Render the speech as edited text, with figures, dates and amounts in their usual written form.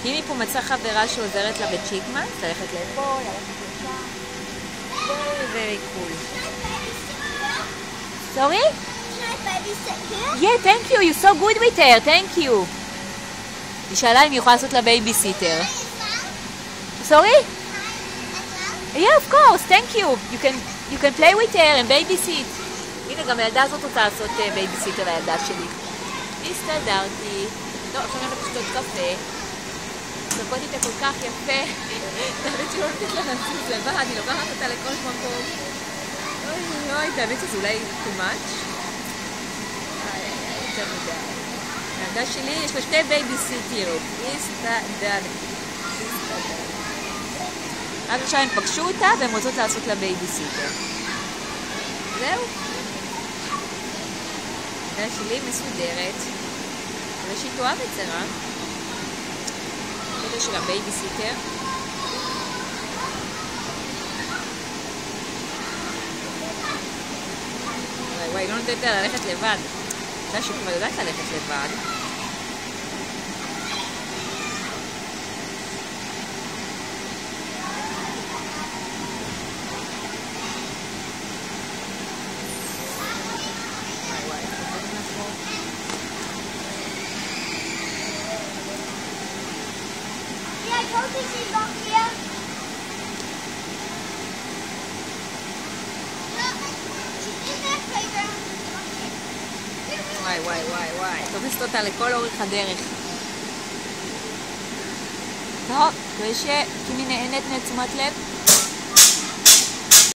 קימי פה מצאה חברה שעוזרת לה בצ'יקמנס, ללכת לפה, ללכת לשם. Very, very cool. Sorry? Can I babysit here? Yeah, thank you. You're so good with her. Thank you. היא שאלה אם היא יכולה לעשות לה בייביסיטר. Sorry? Yeah, of course. Thank you. You can play with her and babysit. הנה, גם הילדה הזאת רוצה לעשות בייביסיטר לילדה שלי. הסתדרתי. טוב, עכשיו אני הולכת לשתות קפה. לרקוד איתה כל כך יפה. האמת שלא נותנת לה לצוף לבד, היא לוקחת אותה לכל מקום. אוי אוי, האמת שזה אולי too much. יותר מדי. הילדה שלי יש לה 2 בייביסיטרות. הסתדרתי. אז עכשיו הם פגשו אותה והם רוצות לעשות לה בייביסיטר. זהו. הילדה שלי מסודרת. ראשית תואב את זה רק. של הבייביסיטר. וואי, לא נותנת לה ללכת לבד. אתה שכבר יודעת ללכת לבד. I told you she's not here. She's in that playground. וואי, וואי, וואי, וואי. תופסת אותה לכל אורך הדרך. טוב, רואה שקימי נהנית מתשומת לב?